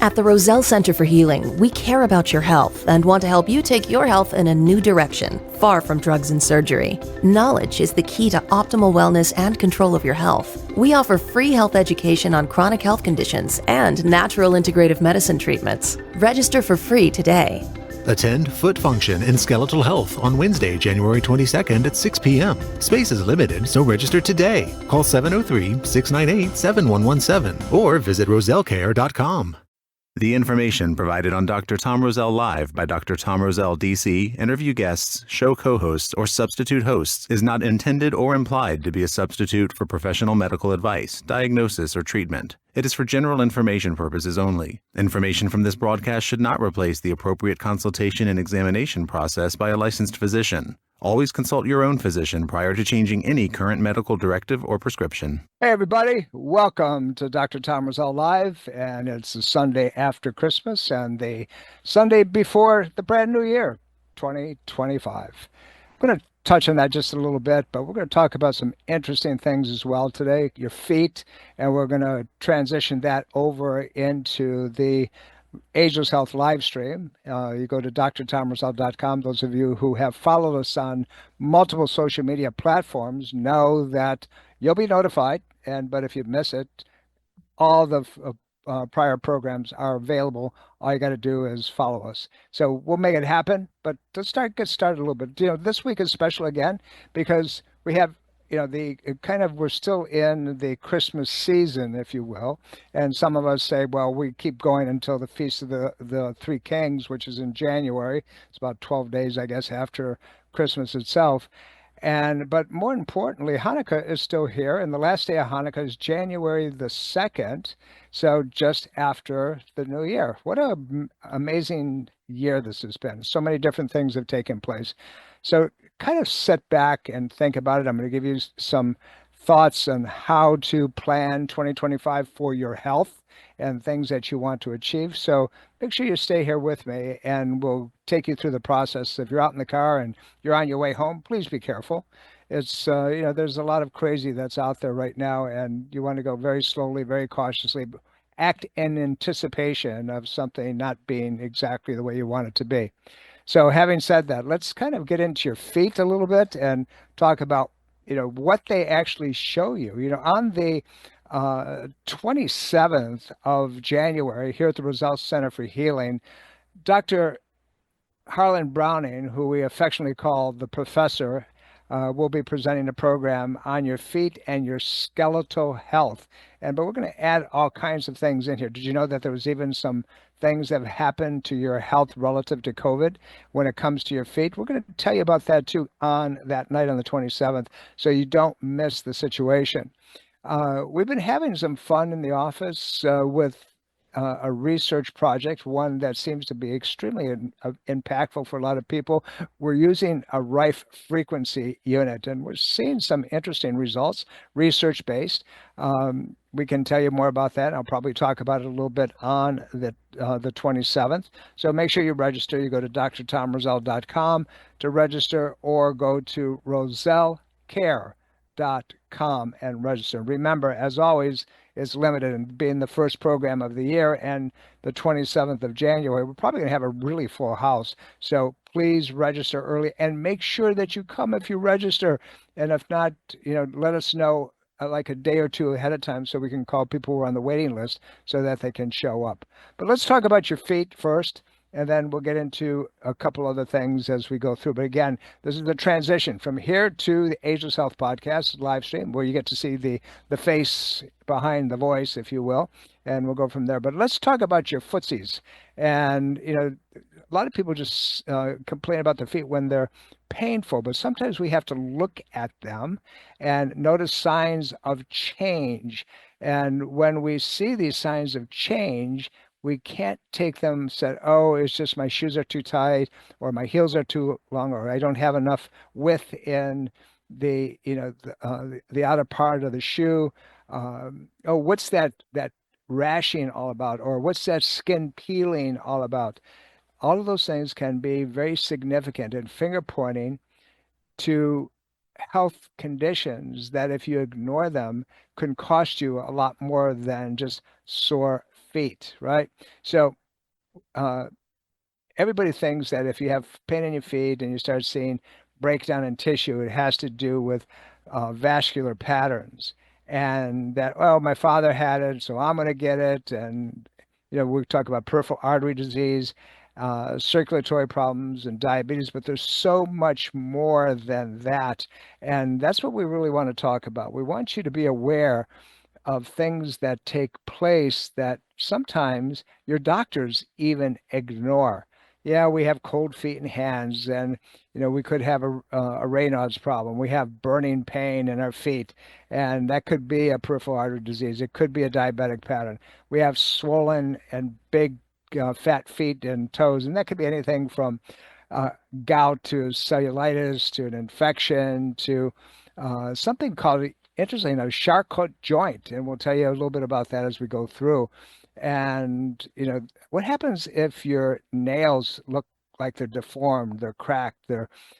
At the Roselle Center for Healing, we care about your health and want to help you take your health in a new direction, far from drugs and surgery. Knowledge is the key to optimal wellness and control of your health. We offer free health education on chronic health conditions and natural integrative medicine treatments. Register for free today. Attend Foot Function and Skeletal Health on Wednesday, January 22nd at 6 p.m. Space is limited, so register today. Call 703-698-7117 or visit rosellecare.com. The information provided on Dr. Tom Roselle Live by Dr. Tom Roselle DC, interview guests, show co-hosts, or substitute hosts is not intended or implied to be a substitute for professional medical advice, diagnosis, or treatment. It is for general information purposes only. Information from this broadcast should not replace the appropriate consultation and examination process by a licensed physician. Always consult your own physician prior to changing any current medical directive or prescription. Hey, everybody. Welcome to Dr. Tom Roselle Live, and it's the Sunday after Christmas and the Sunday before the brand new year, 2025. I'm going to touch on that just a little bit, but we're going to talk about some interesting things as well today, your feet, and we're going to transition that over into the Ageless Health live stream. You go to drtomroselle.com. Those of you who have followed us on multiple social media platforms know that you'll be notified. But if you miss it, all the prior programs are available. All you got to do is follow us. So we'll make it happen. But let's get started a little bit. This week is special again because we have we're still in the Christmas season, if you will. And some of us say, well, we keep going until the Feast of the Three Kings, which is in January. It's about 12 days, I guess, after Christmas itself. But more importantly, Hanukkah is still here. And the last day of Hanukkah is January the 2nd. So just after the new year. What an amazing year this has been. So many different things have taken place. So kind of sit back and think about it. I'm going to give you some thoughts on how to plan 2025 for your health and things that you want to achieve. So make sure you stay here with me and we'll take you through the process. If you're out in the car and you're on your way home, please be careful. It's, there's a lot of crazy that's out there right now, and you want to go very slowly, very cautiously, act in anticipation of something not being exactly the way you want it to be. So having said that, let's kind of get into your feet a little bit and talk about, what they actually show you. On the 27th of January here at the Roselle Center for Healing, Dr. Harlan Browning, who we affectionately call the professor, will be presenting a program on your feet and your skeletal health. But we're going to add all kinds of things in here. Did you know that there was even some things that have happened to your health relative to COVID when it comes to your feet? We're going to tell you about that too on that night on the 27th, so you don't miss the situation. We've been having some fun in the office with a research project, one that seems to be extremely impactful for a lot of people. We're using a Rife frequency unit, and we're seeing some interesting results, research-based. We can tell you more about that. I'll probably talk about it a little bit on the 27th. So make sure you register. You go to drtomroselle.com to register, or go to rosellecare.com and register. Remember, as always, it's limited, and being the first program of the year and the 27th of January, we're probably going to have a really full house. So please register early and make sure that you come if you register. And if not, let us know like a day or two ahead of time so we can call people who are on the waiting list so that they can show up. But let's talk about your feet first, and then we'll get into a couple other things as we go through. But again, this is the transition from here to the Ageless Health podcast live stream, where you get to see the face behind the voice, if you will, and we'll go from there. But let's talk about your footsies. And, a lot of people just complain about their feet when they're painful, but sometimes we have to look at them and notice signs of change. And when we see these signs of change, we can't take them and say, oh, it's just my shoes are too tight, or my heels are too long, or I don't have enough width in the outer part of the shoe. What's that rashing all about? Or what's that skin peeling all about? All of those things can be very significant and finger pointing to health conditions that, if you ignore them, can cost you a lot more than just sore feet, right? So everybody thinks that if you have pain in your feet and you start seeing breakdown in tissue, it has to do with vascular patterns. And that, oh, my father had it, so I'm going to get it. And, we talk about peripheral artery disease, circulatory problems, and diabetes, but there's so much more than that. And that's what we really want to talk about. We want you to be aware of things that take place that sometimes your doctors even ignore. Yeah, we have cold feet and hands, and we could have a Raynaud's problem. We have burning pain in our feet, and that could be a peripheral artery disease. It could be a diabetic pattern. We have swollen and big fat feet and toes, and that could be anything from gout to cellulitis to an infection to something called, interesting, a Charcot joint, and we'll tell you a little bit about that as we go through. And what happens if your nails look like they're deformed, they're cracked,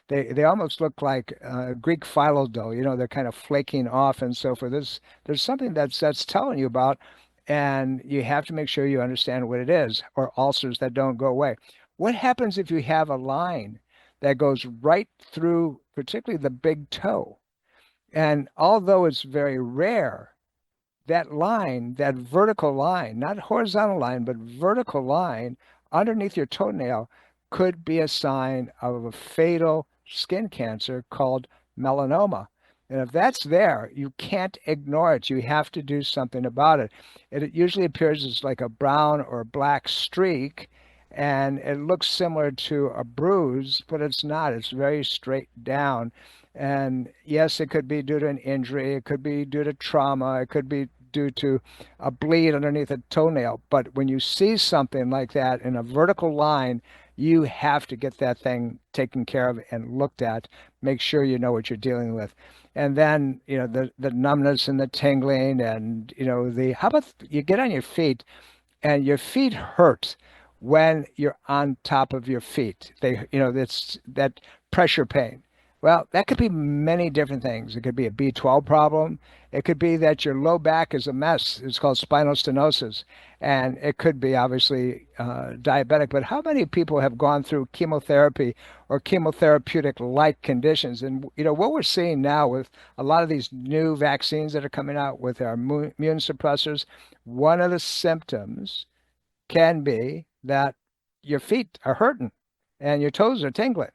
they almost look like Greek phyllo dough, they're kind of flaking off and so forth. There's something that's telling you about, and you have to make sure you understand what it is, or ulcers that don't go away. What happens if you have a line that goes right through, particularly the big toe? And although it's very rare, that line, that vertical line, not horizontal line, but vertical line underneath your toenail could be a sign of a fatal skin cancer called melanoma. And if that's there, you can't ignore it. You have to do something about it. It usually appears as like a brown or black streak, and it looks similar to a bruise, but it's not. It's very straight down. And yes, it could be due to an injury. It could be due to trauma. It could be due to a bleed underneath a toenail. But when you see something like that in a vertical line, you have to get that thing taken care of and looked at. Make sure you know what you're dealing with. And then, the numbness and the tingling, and, how about you get on your feet and your feet hurt when you're on top of your feet. It's that pressure pain. Well, that could be many different things. It could be a B12 problem. It could be that your low back is a mess. It's called spinal stenosis. And it could be obviously diabetic. But how many people have gone through chemotherapy or chemotherapeutic-like conditions? And, what we're seeing now with a lot of these new vaccines that are coming out with our immune suppressors, one of the symptoms can be that your feet are hurting and your toes are tingling.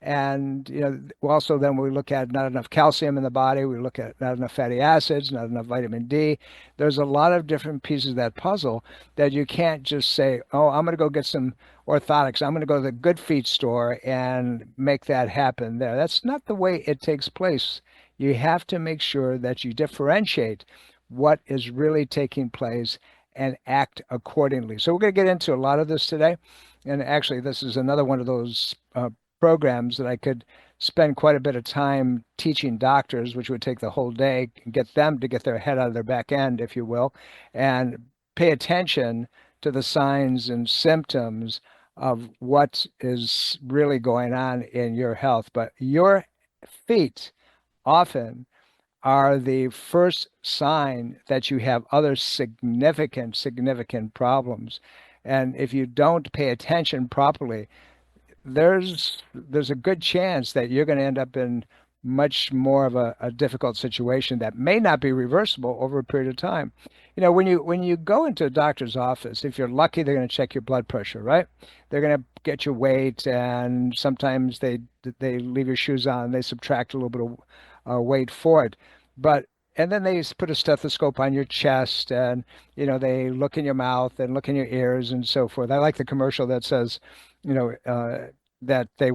And, also then we look at not enough calcium in the body, we look at not enough fatty acids, not enough vitamin D. There's a lot of different pieces of that puzzle that you can't just say, oh, I'm going to go get some orthotics. I'm going to go to the Good Feet store and make that happen there. That's not the way it takes place. You have to make sure that you differentiate what is really taking place and act accordingly. So we're going to get into a lot of this today. And actually, this is another one of those programs that I could spend quite a bit of time teaching doctors, which would take the whole day, and get them to get their head out of their back end, if you will, and pay attention to the signs and symptoms of what is really going on in your health. But your feet often are the first sign that you have other significant problems. And if you don't pay attention properly, there's a good chance that you're going to end up in much more of a difficult situation that may not be reversible over a period of time. When you go into a doctor's office, if you're lucky, they're going to check your blood pressure, right? They're going to get your weight, and sometimes they leave your shoes on, they subtract a little bit of weight for it. And then they put a stethoscope on your chest, and they look in your mouth and look in your ears and so forth. I like the commercial that says, that they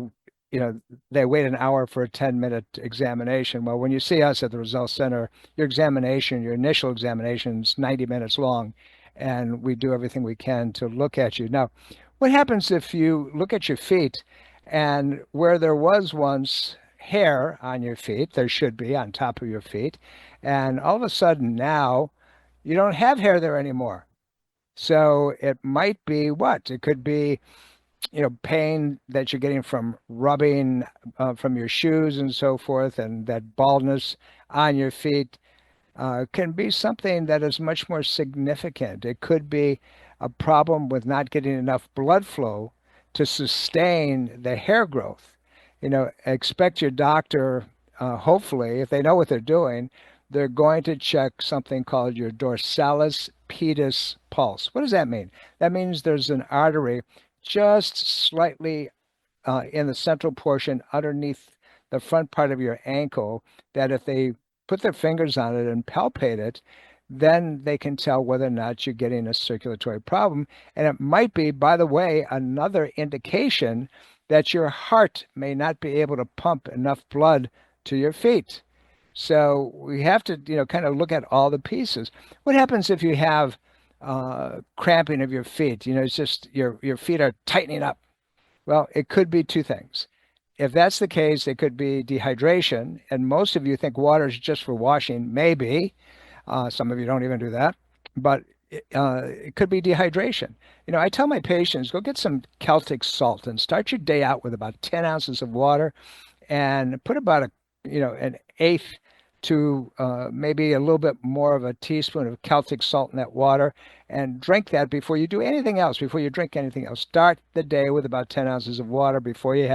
wait an hour for a 10-minute examination. Well, when you see us at the Roselle Center, your initial examination is 90 minutes long, and we do everything we can to look at you. Now, what happens if you look at your feet, and where there was once hair on your feet, there should be on top of your feet, and all of a sudden now you don't have hair there anymore? So it might be what? It could be pain that you're getting from rubbing from your shoes and so forth, and that baldness on your feet. can be something that is much more significant. It could be a problem with not getting enough blood flow to sustain the hair growth. Expect your doctor, hopefully, if they know what they're doing, they're going to check something called your dorsalis pedis pulse. What does that mean? That means there's an artery just slightly in the central portion underneath the front part of your ankle that if they put their fingers on it and palpate it, then they can tell whether or not you're getting a circulatory problem. And it might be, by the way, another indication that your heart may not be able to pump enough blood to your feet. So we have to, kind of look at all the pieces. What happens if you have cramping of your feet? It's just your feet are tightening up. Well, it could be two things. If that's the case, it could be dehydration, and most of you think water is just for washing. Maybe. Some of you don't even do that, but it could be dehydration. I tell my patients, go get some Celtic salt and start your day out with about 10 ounces of water and put about an eighth to maybe a little bit more of a teaspoon of Celtic salt in that water and drink that before you do anything else, before you drink anything else. Start the day with about 10 ounces of water before you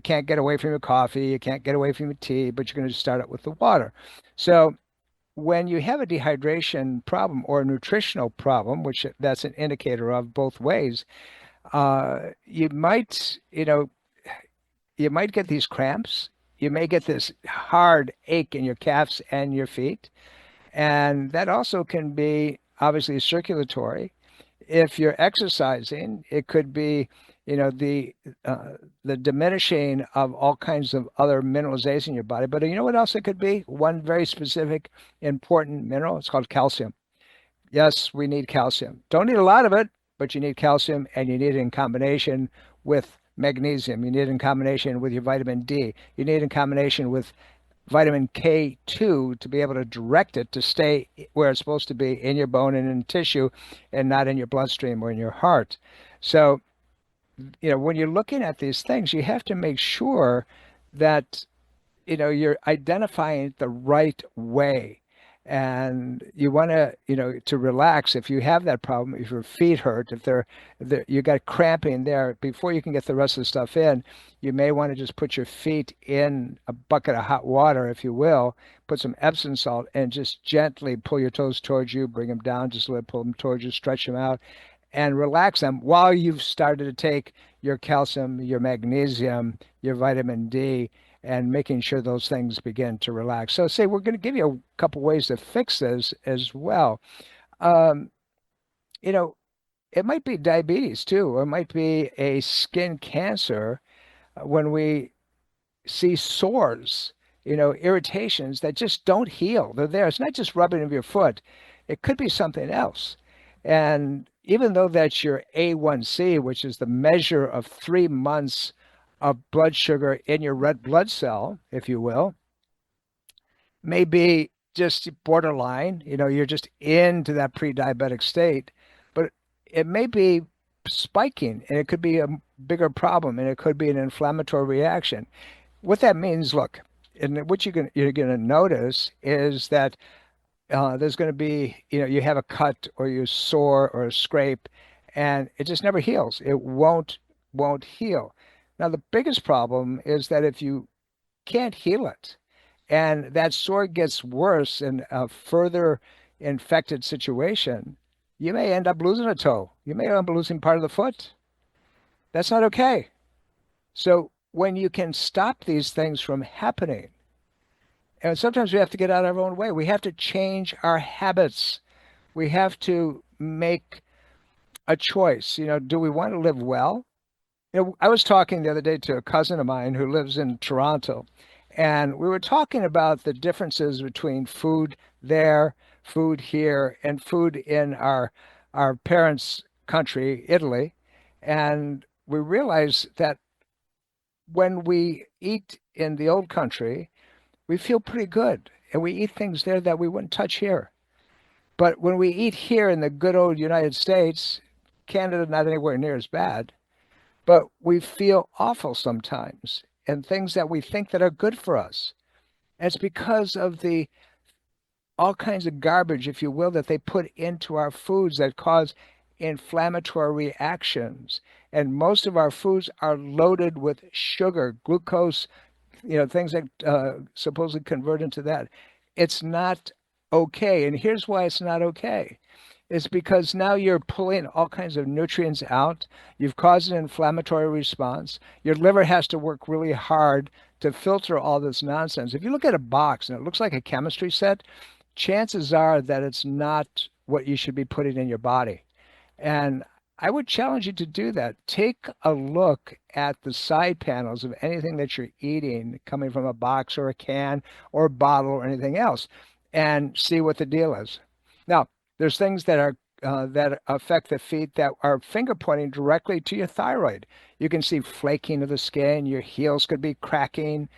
can't get away from your coffee, you can't get away from your tea, but you're going to start it with the water. So when you have a dehydration problem or a nutritional problem, which that's an indicator of both ways, you might get these cramps. You may get this hard ache in your calves and your feet. And that also can be obviously circulatory. If you're exercising, it could be, the diminishing of all kinds of other mineralization in your body. But you know what else it could be? One very specific important mineral. It's called calcium. Yes, we need calcium. Don't need a lot of it, but you need calcium, and you need it in combination with magnesium. You need it in combination with your vitamin D. You need it in combination with vitamin K2 to be able to direct it to stay where it's supposed to be, in your bone and in tissue, and not in your bloodstream or in your heart. So, when you're looking at these things, you have to make sure that, you're identifying it the right way. And you want to relax. If you have that problem, if your feet hurt, if you got cramping there, before you can get the rest of the stuff in, you may want to just put your feet in a bucket of hot water, if you will, put some Epsom salt, and just gently pull your toes towards you, bring them down, just pull them towards you, stretch them out, and relax them while you've started to take your calcium, your magnesium, your vitamin D, and making sure those things begin to relax. So we're going to give you a couple ways to fix this as well. It might be diabetes too, or it might be a skin cancer when we see sores, irritations that just don't heal. They're there. It's not just rubbing of your foot. It could be something else. And even though that's your A1C, which is the measure of 3 months of blood sugar in your red blood cell, if you will, may be just borderline, you're just into that pre-diabetic state, but it may be spiking, and it could be a bigger problem, and it could be an inflammatory reaction. What that means, look, and what you're going to notice is that there's going to be, you have a cut or you sore or a scrape, and it just never heals. It won't heal. Now, the biggest problem is that if you can't heal it and that sore gets worse in a further infected situation, you may end up losing a toe. You may end up losing part of the foot. That's not okay. So when you can stop these things from happening, and sometimes we have to get out of our own way. We have to change our habits. We have to make a choice. Do we want to live well? I was talking the other day to a cousin of mine who lives in Toronto, and we were talking about the differences between food there, food here, and food in our parents' country, Italy. And we realized that when we eat in the old country, we feel pretty good, and we eat things there that we wouldn't touch here. But when we eat here in the good old United States, Canada not anywhere near as bad, but we feel awful sometimes, and things that we think that are good for us. And it's because of the all kinds of garbage, if you will, that they put into our foods that cause inflammatory reactions. And most of our foods are loaded with sugar, glucose, things that supposedly convert into that. It's not okay. And here's why it's not okay. It's because now you're pulling all kinds of nutrients out. You've caused an inflammatory response. Your liver has to work really hard to filter all this nonsense. If you look at a box and it looks like a chemistry set, chances are that it's not what you should be putting in your body. And I would challenge you to do that. Take a look at the side panels of anything that you're eating coming from a box or a can or a bottle or anything else and see what the deal is. Now, there's things that are that affect the feet that are finger pointing directly to your thyroid. You can see flaking of the skin, your heels could be cracking.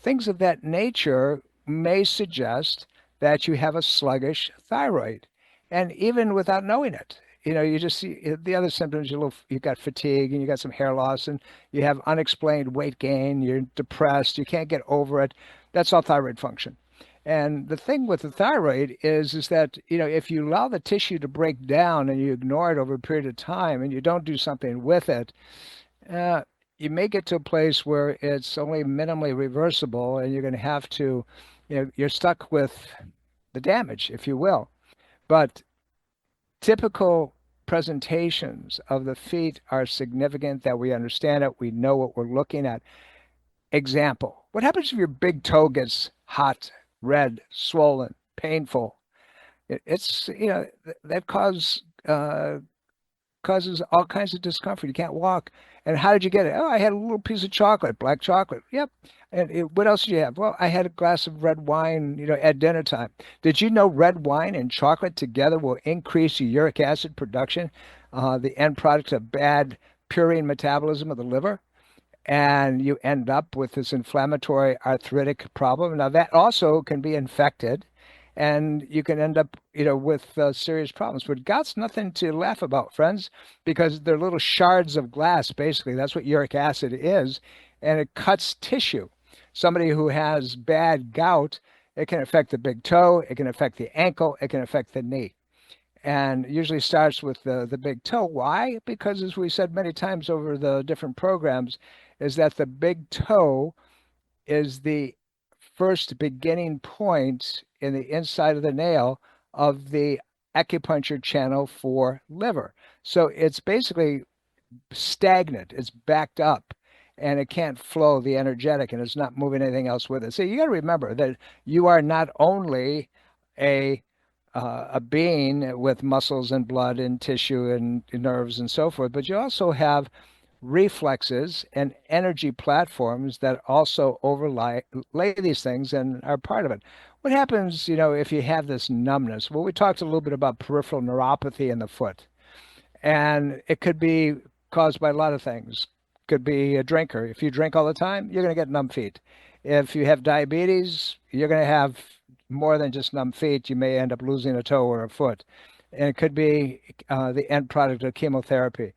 Things of that nature may suggest that you have a sluggish thyroid. And even without knowing it, you just see the other symptoms. You got fatigue and you got some hair loss and you have unexplained weight gain. You're depressed. You can't get over it. That's all thyroid function. And the thing with the thyroid is that, if you allow the tissue to break down and you ignore it over a period of time and you don't do something with it, you may get to a place where it's only minimally reversible and you're going to have to, you're stuck with the damage, if you will. But typical presentations of the feet are significant, that we understand it, we know what we're looking at. Example, what happens if your big toe gets hot, red, swollen, painful? It's, that causes all kinds of discomfort. You can't walk. And how did you get it? Oh, I had a little piece of chocolate, black chocolate. Yep. And what else did you have? Well, I had a glass of red wine, at dinner time. Did you know red wine and chocolate together will increase your uric acid production, the end product of bad purine metabolism of the liver? And you end up with this inflammatory arthritic problem. Now, that also can be infected, and you can end up, with serious problems. But gout's nothing to laugh about, friends, because they're little shards of glass, basically. That's what uric acid is, and it cuts tissue. Somebody who has bad gout, it can affect the big toe, it can affect the ankle, it can affect the knee. And usually starts with the big toe. Why? Because, as we said many times over the different programs, is that the big toe is the first beginning point in the inside of the nail of the acupuncture channel for liver. So it's basically stagnant, it's backed up, and it can't flow the energetic, and it's not moving anything else with it. So you got to remember that you are not only a being with muscles and blood and tissue and nerves and so forth, but you also have reflexes and energy platforms that also overlay these things and are part of it. What happens, if you have this numbness? Well, we talked a little bit about peripheral neuropathy in the foot, and it could be caused by a lot of things. Could be a drinker. If you drink all the time, you're going to get numb feet. If you have diabetes, you're going to have more than just numb feet. You may end up losing a toe or a foot. And it could be the end product of chemotherapy.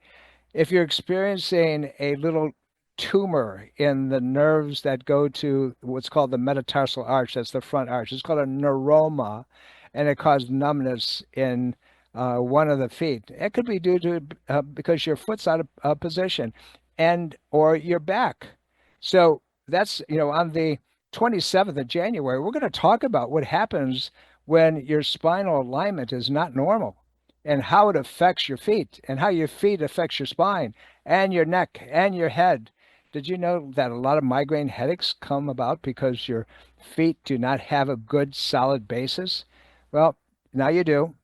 If you're experiencing a little tumor in the nerves that go to what's called the metatarsal arch, that's the front arch, it's called a neuroma, and it caused numbness in one of the feet. It could be due to because your foot's out of position, and or your back. So that's, on the 27th of January, we're going to talk about what happens when your spinal alignment is not normal, and how it affects your feet, and how your feet affects your spine and your neck and your head. Did you know that a lot of migraine headaches come about because your feet do not have a good solid basis? Well, now you do.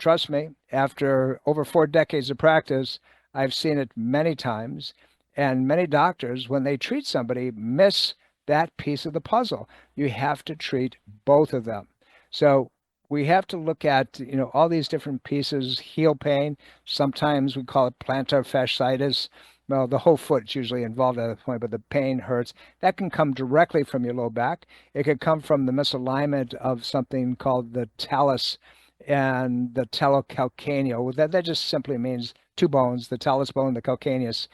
Trust me, after over 4 decades of practice, I've seen it many times, and many doctors, when they treat somebody, miss that piece of the puzzle. You have to treat both of them. So we have to look at, all these different pieces. Heel pain, sometimes we call it plantar fasciitis. Well, the whole foot's usually involved at that point, but the pain hurts. That can come directly from your low back. It could come from the misalignment of something called the talus and the talocalcaneal. That just simply means two bones, the talus bone, the calcaneus,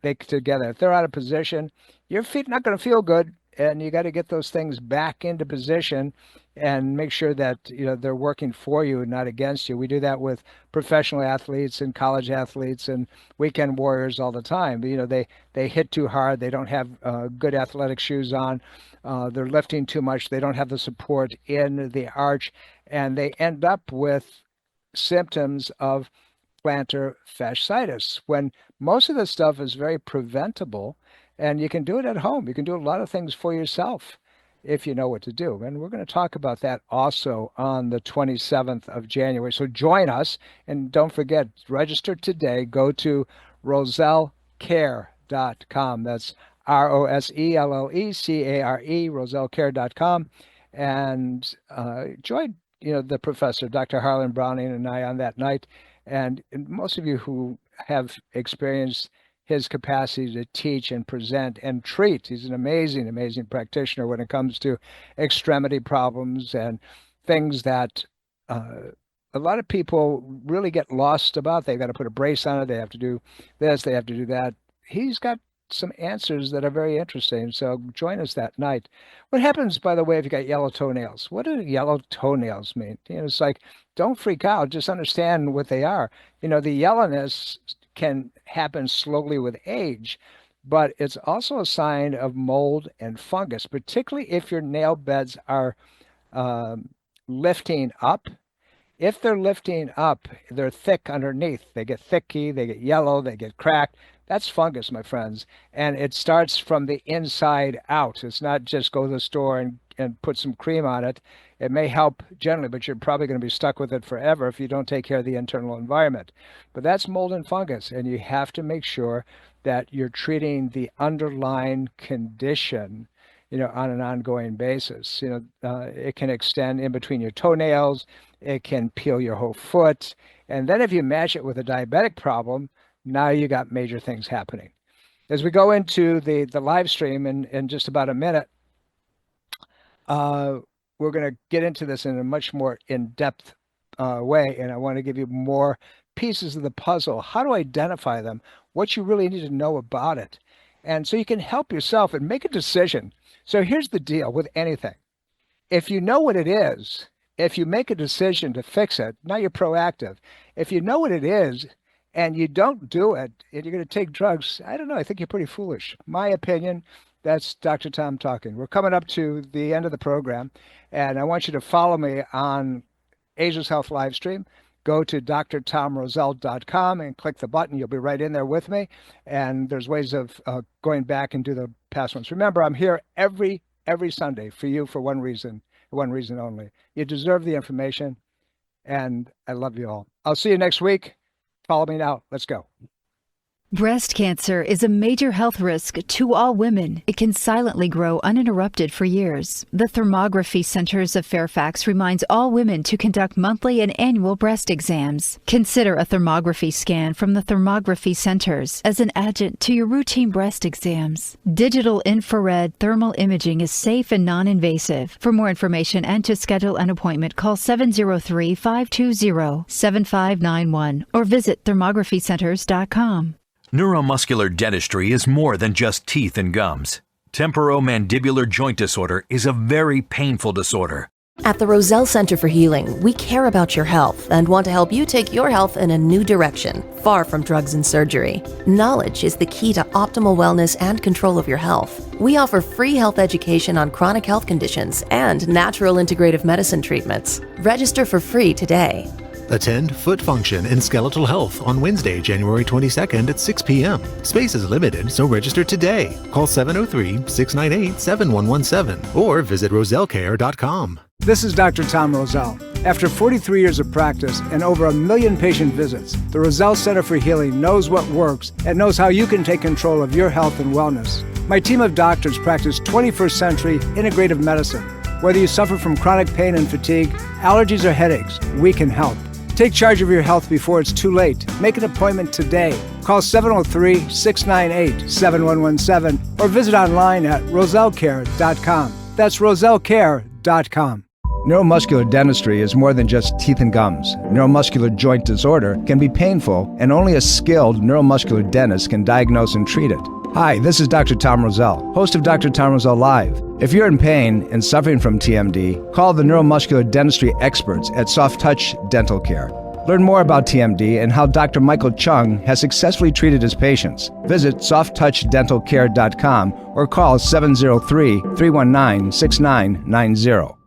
they together. If they're out of position, your feet are not going to feel good. and you got to get those things back into position and make sure that they're working for you and not against you. We do that with professional athletes and college athletes and weekend warriors all the time. They hit too hard. They don't have good athletic shoes on. They're lifting too much. They don't have the support in the arch, and they end up with symptoms of plantar fasciitis, when most of this stuff is very preventable, and you can do it at home. You can do a lot of things for yourself if you know what to do. And we're going to talk about that also on the 27th of January. So join us, and don't forget, register today. Go to rosellecare.com. That's ROSELLECARE, rosellecare.com, and join the professor, Dr. Harlan Browning, and I on that night. And most of you who have experienced his capacity to teach and present and treat, he's an amazing, amazing practitioner when it comes to extremity problems and things that a lot of people really get lost about. They've got to put a brace on it. They have to do this. They have to do that. He's got some answers that are very interesting. So join us that night. What happens, by the way, if you got yellow toenails? What do yellow toenails mean? It's like, don't freak out. Just understand what they are. The yellowness can happen slowly with age, but it's also a sign of mold and fungus, particularly if your nail beds are lifting up. If they're lifting up, they're thick underneath. They get thicky, they get yellow, they get cracked. That's fungus, my friends. And it starts from the inside out. It's not just go to the store and put some cream on it. It may help generally, but you're probably going to be stuck with it forever if you don't take care of the internal environment. But that's mold and fungus, and you have to make sure that you're treating the underlying condition, on an ongoing basis. It can extend in between your toenails. It can peel your whole foot. And then if you match it with a diabetic problem, now you got major things happening. As we go into the live stream in just about a minute, we're going to get into this in a much more in-depth way, and I want to give you more pieces of the puzzle, how to identify them, what you really need to know about it, and so you can help yourself and make a decision. So here's the deal with anything. If you know what it is, if you make a decision to fix it, now you're proactive. If you know what it is and you don't do it, and you're going to take drugs, I don't know, I think you're pretty foolish. My opinion. That's Dr. Tom talking. We're coming up to the end of the program, and I want you to follow me on Ageless Health live stream. Go to drtomroselle.com and click the button. You'll be right in there with me, and there's ways of going back and do the past ones. Remember, I'm here every Sunday for you for one reason only. You deserve the information, and I love you all. I'll see you next week. Follow me now. Let's go. Breast cancer is a major health risk to all women. It can silently grow uninterrupted for years. The Thermography Centers of Fairfax reminds all women to conduct monthly and annual breast exams. Consider a thermography scan from the Thermography Centers as an adjunct to your routine breast exams. Digital infrared thermal imaging is safe and non-invasive. For more information and to schedule an appointment, call 703-520-7591 or visit thermographycenters.com. Neuromuscular dentistry is more than just teeth and gums. Temporomandibular joint disorder is a very painful disorder. At the Roselle Center for Healing, we care about your health and want to help you take your health in a new direction, far from drugs and surgery. Knowledge is the key to optimal wellness and control of your health. We offer free health education on chronic health conditions and natural integrative medicine treatments. Register for free today. Attend Foot Function and Skeletal Health on Wednesday, January 22nd at 6 p.m. Space is limited, so register today. Call 703-698-7117 or visit rosellecare.com. This is Dr. Tom Roselle. After 43 years of practice and over 1 million patient visits, the Roselle Center for Healing knows what works and knows how you can take control of your health and wellness. My team of doctors practice 21st century integrative medicine. Whether you suffer from chronic pain and fatigue, allergies or headaches, we can help. Take charge of your health before it's too late. Make an appointment today. Call 703-698-7117 or visit online at rosellecare.com. That's rosellecare.com. Neuromuscular dentistry is more than just teeth and gums. Neuromuscular joint disorder can be painful, and only a skilled neuromuscular dentist can diagnose and treat it. Hi, this is Dr. Tom Roselle, host of Dr. Tom Roselle Live. If you're in pain and suffering from TMD, call the neuromuscular dentistry experts at Soft Touch Dental Care. Learn more about TMD and how Dr. Michael Chung has successfully treated his patients. Visit softtouchdentalcare.com or call 703-319-6990.